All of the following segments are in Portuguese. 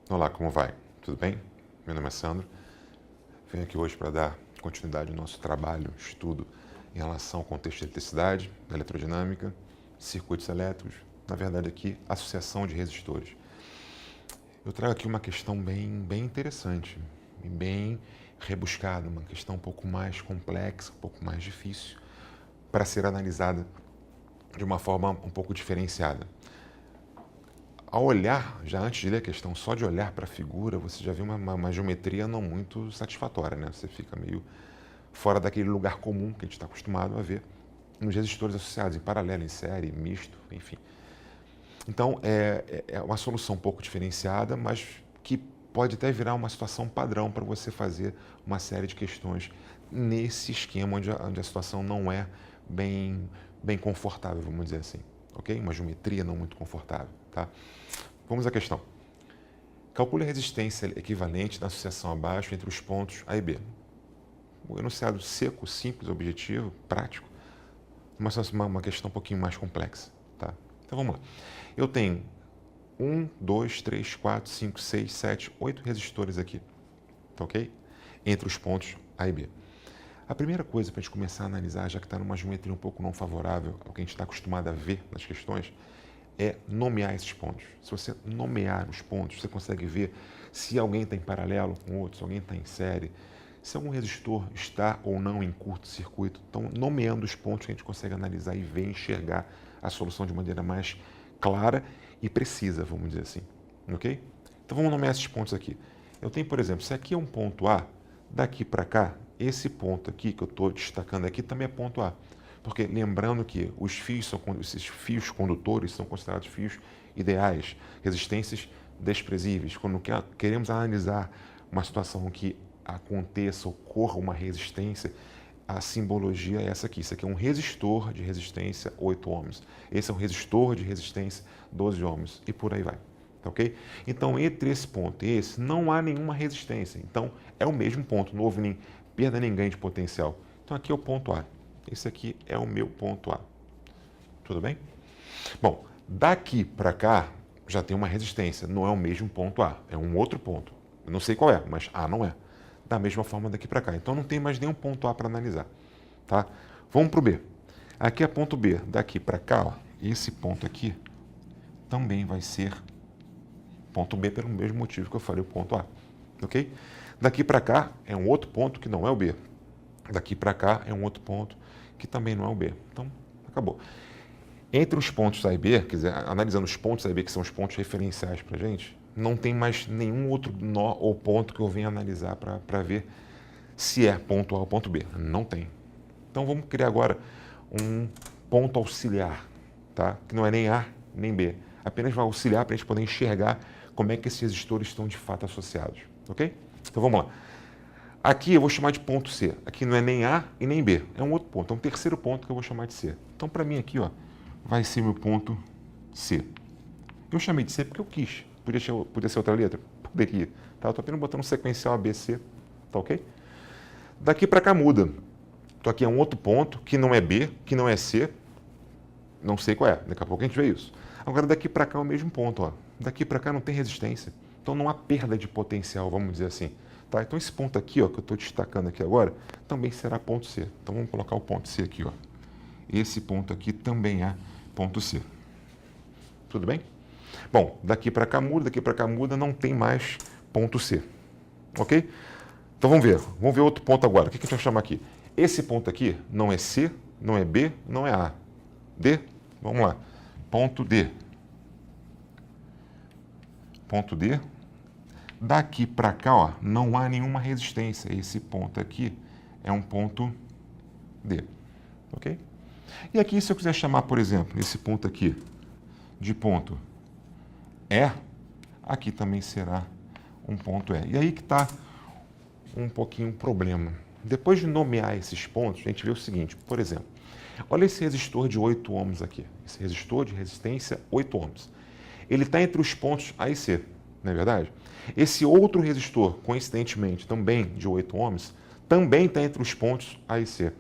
Olá, como vai? Tudo bem? Meu nome é Sandro. Venho aqui hoje para dar continuidade ao nosso trabalho, estudo em relação ao contexto de eletricidade, da eletrodinâmica, circuitos elétricos, na verdade aqui, associação de resistores. Eu trago aqui uma questão bem interessante e bem rebuscada, uma questão um pouco mais complexa, um pouco mais difícil para ser analisada de uma forma um pouco diferenciada. Ao olhar, já antes de ler a questão, só de olhar para a figura, você já vê uma geometria não muito satisfatória, né? Você fica meio fora daquele lugar comum que a gente está acostumado a ver nos resistores associados, em paralelo, em série, misto, enfim. Então, é uma solução um pouco diferenciada, mas que pode até virar uma situação padrão para você fazer uma série de questões nesse esquema onde a situação não é bem confortável, vamos dizer assim, ok? Uma geometria não muito confortável, tá? Vamos à questão. Calcule a resistência equivalente da associação abaixo entre os pontos A e B. O enunciado seco, simples, objetivo, prático, mas uma questão um pouquinho mais complexa, tá? Então vamos lá. Eu tenho 1, 2, 3, 4, 5, 6, 7, 8 resistores aqui, tá ok? Entre os pontos A e B. A primeira coisa para a gente começar a analisar, já que está numa geometria um pouco não favorável ao que a gente está acostumado a ver nas questões, é nomear esses pontos. Se você nomear os pontos, você consegue ver se alguém está em paralelo com outro, se alguém está em série, se algum resistor está ou não em curto-circuito. Então, nomeando os pontos, a gente consegue analisar e ver, enxergar a solução de maneira mais clara e precisa, vamos dizer assim. Ok? Então, vamos nomear esses pontos aqui. Eu tenho, por exemplo, se aqui é um ponto A, daqui para cá, esse ponto aqui que eu estou destacando aqui também é ponto A. Porque lembrando que esses fios condutores são considerados fios ideais, resistências desprezíveis. Quando queremos analisar uma situação que ocorra uma resistência, a simbologia é essa aqui. Isso aqui é um resistor de resistência 8 ohms. Esse é um resistor de resistência 12 ohms. E por aí vai. Tá ok? Então, entre esse ponto e esse, não há nenhuma resistência. Então, é o mesmo ponto. Não houve nem perda nem ganho de potencial. Então, aqui é o ponto A. Esse aqui é o meu ponto A. Tudo bem? Bom, daqui para cá já tem uma resistência. Não é o mesmo ponto A, é um outro ponto. Eu não sei qual é, mas A não é. Da mesma forma daqui para cá. Então não tem mais nenhum ponto A para analisar. Tá? Vamos para o B. Aqui é ponto B. Daqui para cá, ó, esse ponto aqui também vai ser ponto B pelo mesmo motivo que eu falei o ponto A. Ok? Daqui para cá é um outro ponto que não é o B. Daqui para cá é um outro ponto que também não é o B. Então, acabou. Entre os pontos A e B, quer dizer, analisando os pontos A e B, que são os pontos referenciais para a gente, não tem mais nenhum outro nó ou ponto que eu venha analisar para ver se é ponto A ou ponto B. Não tem. Então, vamos criar agora um ponto auxiliar, tá? Que não é nem A nem B. Apenas vai auxiliar para a gente poder enxergar como é que esses resistores estão de fato associados. Ok? Então, vamos lá. Aqui eu vou chamar de ponto C. Aqui não é nem A e nem B. É um outro ponto. É um terceiro ponto que eu vou chamar de C. Então, para mim aqui, ó, vai ser meu ponto C. Eu chamei de C porque eu quis. Podia ser outra letra? Poderia. Tá? Eu estou apenas botando um sequencial ABC. Tá ok? Daqui para cá muda. Então aqui é um outro ponto que não é B, que não é C. Não sei qual é. Daqui a pouco a gente vê isso. Agora daqui para cá é o mesmo ponto. Ó. Daqui para cá não tem resistência. Então não há perda de potencial, vamos dizer assim. Tá? Então esse ponto aqui, ó, que eu estou destacando aqui agora, também será ponto C. Então vamos colocar o ponto C aqui. Ó. Esse ponto aqui também é ponto C. Tudo bem? Bom, daqui para cá muda, não tem mais ponto C. Ok? Então vamos ver outro ponto agora. O que a gente vai chamar aqui? Esse ponto aqui não é C, não é B, não é A. D? Vamos lá. Ponto D. Ponto D. Daqui para cá, ó, não há nenhuma resistência. Esse ponto aqui é um ponto D. Ok? E aqui, se eu quiser chamar, por exemplo, esse ponto aqui de ponto E, aqui também será um ponto E. E aí que está um pouquinho o problema. Depois de nomear esses pontos, a gente vê o seguinte, por exemplo, olha esse resistor de 8 ohms aqui. Esse resistor de resistência 8 ohms. Ele está entre os pontos A e C, não é verdade? Esse outro resistor, coincidentemente, também de 8 ohms, também está entre os pontos A e C.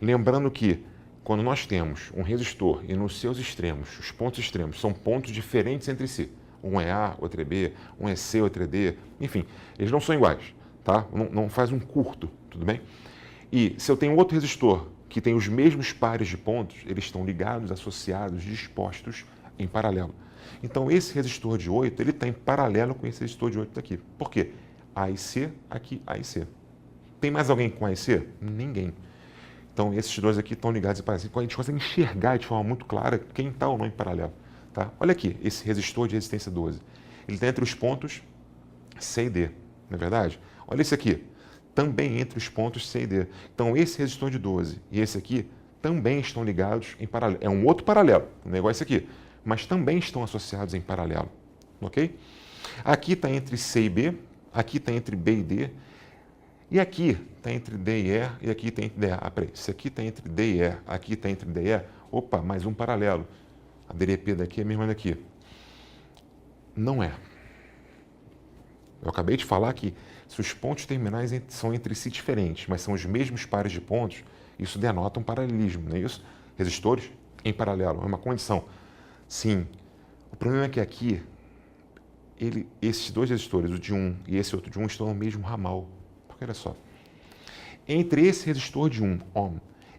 Lembrando que, quando nós temos um resistor e nos seus extremos, os pontos extremos são pontos diferentes entre si, Um é A, outro é B, um é C, outro é D, enfim, eles não são iguais, tá? Não faz um curto, tudo bem? E se eu tenho outro resistor que tem os mesmos pares de pontos, eles estão ligados, associados, dispostos em paralelo. Então esse resistor de 8, ele está em paralelo com esse resistor de 8 daqui. Por quê? A e C, aqui A e C. Tem mais alguém com A e C? Ninguém. Então esses dois aqui estão ligados em paralelo. A gente consegue enxergar de forma muito clara quem está ou não em paralelo. Tá? Olha aqui, esse resistor de resistência 12. Ele está entre os pontos C e D, não é verdade? Olha esse aqui, também entre os pontos C e D. Então esse resistor de 12 e esse aqui também estão ligados em paralelo. É um outro paralelo, um negócio aqui, mas também estão associados em paralelo, ok? Aqui está entre C e B, aqui está entre B e D, e aqui está entre D e E, e aqui está entre D e E. Ah, peraí, se aqui está entre D e E, aqui está entre D e E, opa, mais um paralelo. A DDP daqui é a mesma daqui. Não é. Eu acabei de falar que se os pontos terminais são entre si diferentes, mas são os mesmos pares de pontos, isso denota um paralelismo, não é isso? Resistores em paralelo, é uma condição. Sim. O problema é que aqui, esses dois resistores, o de 1 e esse outro de 1, estão no mesmo ramal. Porque olha só, entre esse resistor de 1 ohm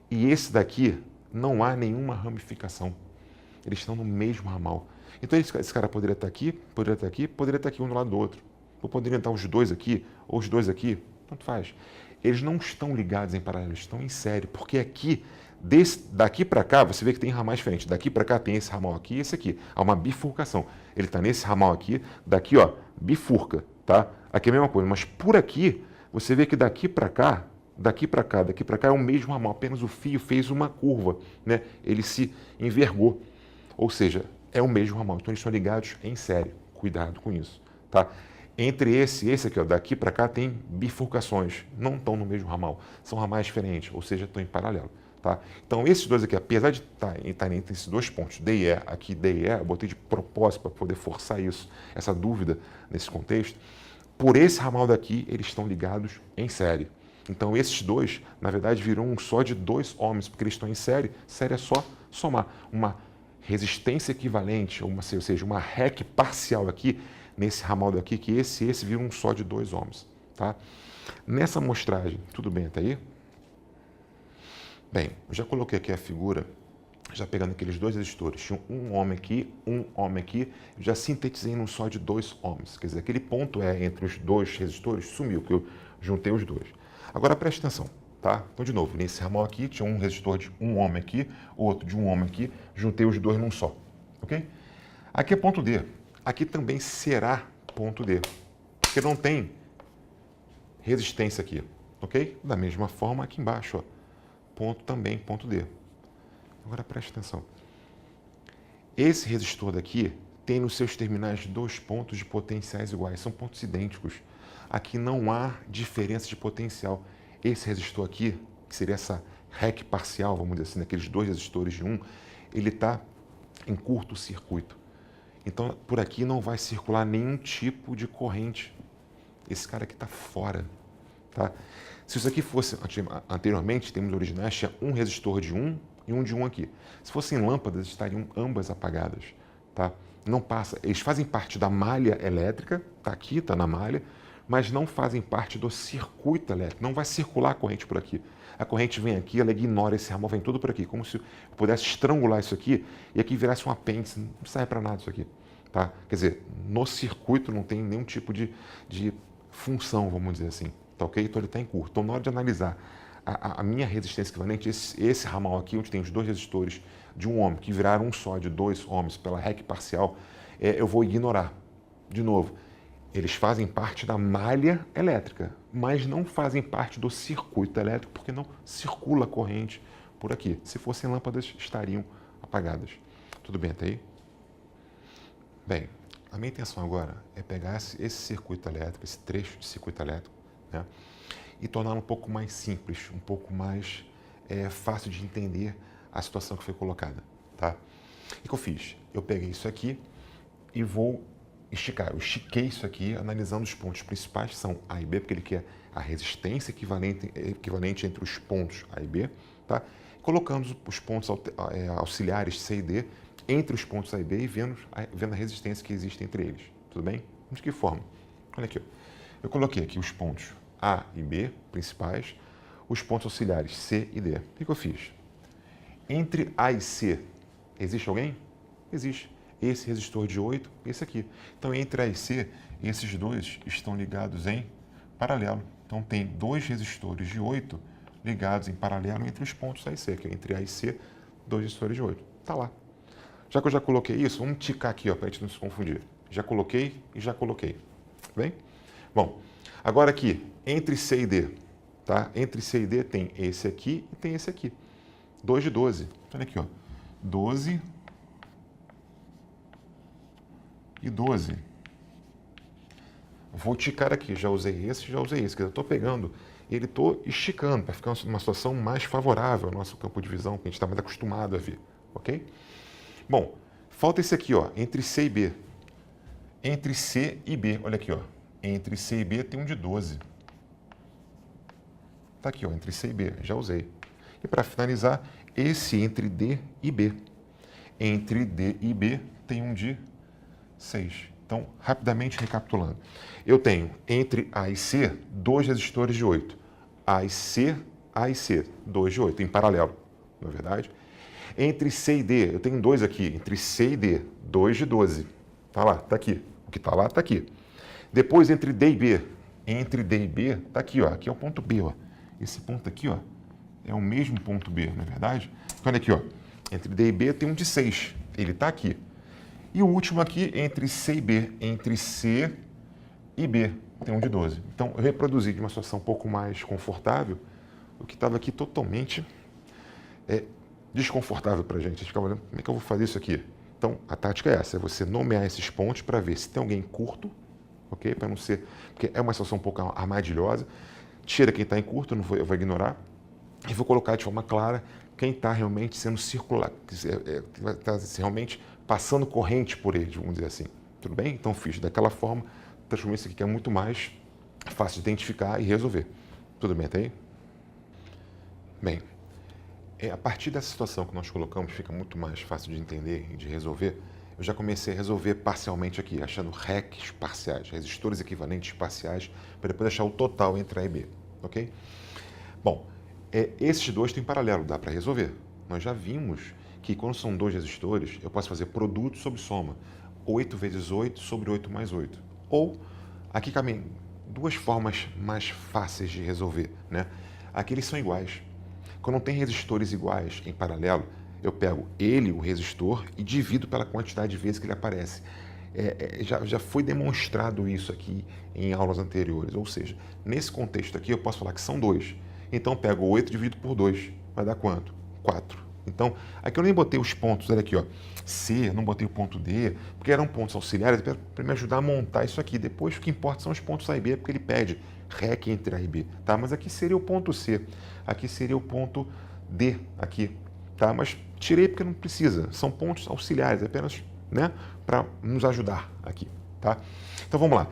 e esse daqui, não há nenhuma ramificação. Eles estão no mesmo ramal. Então esse cara poderia estar aqui, poderia estar aqui, poderia estar aqui um do lado do outro. Ou poderiam estar os dois aqui, ou os dois aqui, tanto faz. Eles não estão ligados em paralelo, eles estão em série, porque aqui, daqui para cá, você vê que tem ramais diferentes. Daqui para cá tem esse ramal aqui e esse aqui. Há uma bifurcação. Ele está nesse ramal aqui, daqui, ó, bifurca, tá? Aqui é a mesma coisa, mas por aqui, você vê que daqui para cá, daqui para cá, daqui para cá é o mesmo ramal, apenas o fio fez uma curva, né? Ele se envergou. Ou seja, é o mesmo ramal. Então eles estão ligados em série. Cuidado com isso, tá? Entre esse e esse aqui, ó, daqui para cá tem bifurcações, não estão no mesmo ramal, são ramais diferentes, ou seja, estão em paralelo. Tá? Então esses dois aqui, apesar de estarem entre esses dois pontos, D e E, aqui D e E, eu botei de propósito para poder forçar isso, essa dúvida nesse contexto, por esse ramal daqui eles estão ligados em série. Então esses dois, na verdade, viram um só de 2 ohms, porque eles estão em série. Série é só somar uma resistência equivalente, ou seja, uma REC parcial aqui, nesse ramal daqui, que esse vira um só de 2 ohms. Tá? Nessa amostragem, tudo bem até aí? Bem, eu já coloquei aqui a figura, já pegando aqueles dois resistores, tinha um ohm aqui, já sintetizei num só de 2 ohms. Quer dizer, aquele ponto entre os dois resistores sumiu, que eu juntei os dois. Agora preste atenção, tá? Então, de novo, nesse ramal aqui tinha um resistor de 1 ohm aqui, outro de 1 ohm aqui, juntei os dois num só, ok? Aqui é ponto D. Aqui também será ponto D, porque não tem resistência aqui, ok? Da mesma forma aqui embaixo, ó, ponto também, ponto D. Agora preste atenção. Esse resistor daqui tem nos seus terminais 2 pontos de potenciais iguais, são pontos idênticos. Aqui não há diferença de potencial. Esse resistor aqui, que seria essa REC parcial, vamos dizer assim, naqueles dois resistores de 1, ele está em curto-circuito. Então, por aqui não vai circular nenhum tipo de corrente. Esse cara aqui está fora. Tá? Se isso aqui fosse, anteriormente, temos originais, tinha um resistor de 1 e um de 1 aqui. Se fossem lâmpadas, estariam ambas apagadas. Tá? Não passa. Eles fazem parte da malha elétrica, está aqui, está na malha, mas não fazem parte do circuito elétrico. Não vai circular a corrente por aqui. A corrente vem aqui, ela ignora esse ramal, vem tudo por aqui, como se eu pudesse estrangular isso aqui e aqui virasse um apêndice. Não serve para nada isso aqui. Tá? Quer dizer, no circuito não tem nenhum tipo de função, vamos dizer assim. Tá ok? Então ele está em curto. Então, na hora de analisar a minha resistência equivalente, esse ramal aqui, onde tem os dois resistores de 1 ohm, que viraram um só de 2 ohms pela REC parcial, eu vou ignorar. De novo, eles fazem parte da malha elétrica, mas não fazem parte do circuito elétrico, porque não circula corrente por aqui. Se fossem lâmpadas, estariam apagadas. Tudo bem até aí? Bem, a minha intenção agora é pegar esse circuito elétrico, esse trecho de circuito elétrico, né, e torná-lo um pouco mais simples, um pouco mais fácil de entender a situação que foi colocada. Tá? O que eu fiz? Eu peguei isso aqui e vou esticar. Eu estiquei isso aqui analisando os pontos principais, que são A e B, porque ele quer a resistência equivalente entre os pontos A e B, tá? Colocando os pontos auxiliares C e D, entre os pontos A e B e vendo a resistência que existe entre eles. Tudo bem? De que forma? Olha aqui. Eu coloquei aqui os pontos A e B principais, os pontos auxiliares C e D. O que eu fiz? Entre A e C, existe alguém? Existe. Esse resistor de 8 e esse aqui. Então, entre A e C, esses dois estão ligados em paralelo. Então, tem dois resistores de 8 ligados em paralelo entre os pontos A e C, que é entre A e C, dois resistores de 8. Está lá. Já que eu já coloquei isso, vamos ticar aqui para a gente não se confundir. Já coloquei e já coloquei. Bem? Bom, agora aqui, entre C e D, tá? Entre C e D tem esse aqui e tem esse aqui. 2 de 12. Olha aqui, ó. 12 e 12. Vou ticar aqui. Já usei esse, já usei esse. Eu estou pegando ele, estou esticando para ficar numa situação mais favorável ao nosso campo de visão, que a gente está mais acostumado a ver. Ok? Bom, falta esse aqui, ó, entre C e B. Entre C e B, olha aqui, ó. Entre C e B tem um de 12. Tá aqui, ó, entre C e B, já usei. E para finalizar, esse entre D e B. Entre D e B tem um de 6. Então, rapidamente recapitulando. Eu tenho entre A e C, dois resistores de 8. A e C, 2 de 8, em paralelo, não é verdade? Entre C e D, eu tenho dois aqui, entre C e D, 2 de 12. Tá lá, tá aqui. O que tá lá, tá aqui. Depois, entre D e B, tá aqui, ó. Aqui é o ponto B, ó. Esse ponto aqui, ó, é o mesmo ponto B, não é verdade? Então, olha aqui, ó. Entre D e B tem um de 6. Ele tá aqui. E o último aqui, entre C e B, entre C e B, tem um de 12. Então, eu reproduzi de uma situação um pouco mais confortável o que estava aqui totalmente desconfortável para a gente. A gente ficava olhando, como é que eu vou fazer isso aqui? Então, a tática é essa, é você nomear esses pontos para ver se tem alguém curto, ok? Para não ser, porque é uma situação um pouco armadilhosa. Tira quem está em curto, eu vou ignorar, e vou colocar de forma clara quem está realmente sendo circular, está realmente passando corrente por ele, vamos dizer assim. Tudo bem? Então, fiz daquela forma, transformei isso aqui que é muito mais fácil de identificar e resolver. Tudo bem até aí? Bem, a partir dessa situação que nós colocamos, fica muito mais fácil de entender e de resolver. Eu já comecei a resolver parcialmente aqui, achando RECs parciais, resistores equivalentes parciais, para depois achar o total entre A e B, ok? Bom, esses dois têm paralelo, dá para resolver. Nós já vimos que quando são dois resistores, eu posso fazer produto sobre soma, 8 vezes 8 sobre 8 mais 8. Ou, aqui cabem duas formas mais fáceis de resolver, né? Aqui eles são iguais. Quando tem resistores iguais em paralelo, eu pego o resistor, e divido pela quantidade de vezes que ele aparece. Já foi demonstrado isso aqui em aulas anteriores. Ou seja, nesse contexto aqui, eu posso falar que são dois. Então, pego 8 dividido por 2. Vai dar quanto? 4. Então, aqui eu nem botei os pontos, olha aqui, ó. C, não botei o ponto D, porque eram pontos auxiliares para me ajudar a montar isso aqui. Depois, o que importa são os pontos A e B, porque ele pede REC entre A e B, tá? Mas aqui seria o ponto C, aqui seria o ponto D, aqui, tá? Mas tirei porque não precisa, são pontos auxiliares, apenas, né, para nos ajudar aqui, tá? Então, vamos lá.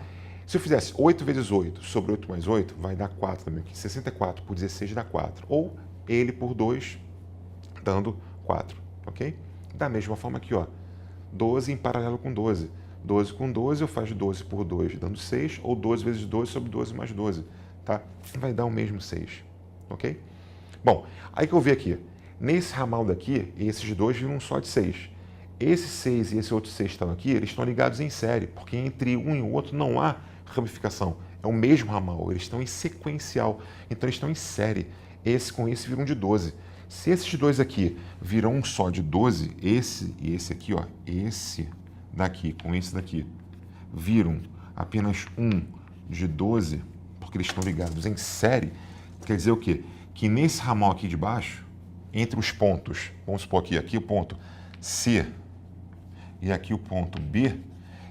Se eu fizesse 8 vezes 8 sobre 8 mais 8, vai dar 4 também aqui. 64 por 16 dá 4. Ou ele por 2, dando 4, ok? Da mesma forma aqui, ó, 12 em paralelo com 12. 12 com 12, eu faço 12 por 2, dando 6, ou 12 vezes 12 sobre 12 mais 12, tá? Vai dar o mesmo 6, ok? Bom, aí que eu vi aqui, nesse ramal daqui, esses dois viram um só de 6. Esse 6 e esse outro 6 que estão aqui, eles estão ligados em série, porque entre um e o outro não há ramificação. É o mesmo ramal, eles estão em sequencial, então eles estão em série. Esse com esse viram de 12. Se esses dois aqui viram um só de 12, esse e esse aqui, ó, esse daqui com esse daqui, viram apenas um de 12, porque eles estão ligados em série, quer dizer o quê? Que nesse ramal aqui de baixo, entre os pontos, vamos supor aqui o ponto C e aqui o ponto B,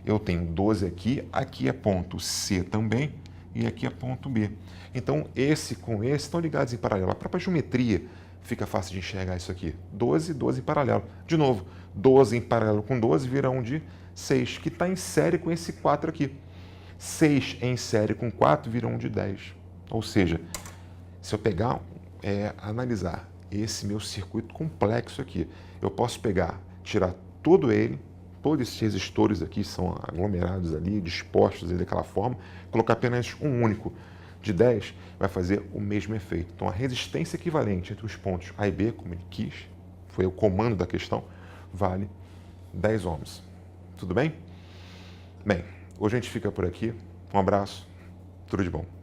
eu tenho 12 aqui, aqui é ponto C também, e aqui é ponto B. Então, esse com esse estão ligados em paralelo. A própria geometria fica fácil de enxergar isso aqui. 12, 12 em paralelo. De novo, 12 em paralelo com 12 vira um de 6, que está em série com esse 4 aqui. 6 em série com 4 vira um de 10. Ou seja, se eu pegar, analisar esse meu circuito complexo aqui, eu posso pegar, tirar todo ele, todos esses resistores aqui são aglomerados ali, dispostos ali daquela forma, colocar apenas um único de 10 vai fazer o mesmo efeito. Então a resistência equivalente entre os pontos A e B, como ele quis, foi o comando da questão, vale 10 ohms. Tudo bem? Bem, hoje a gente fica por aqui. Um abraço, tudo de bom.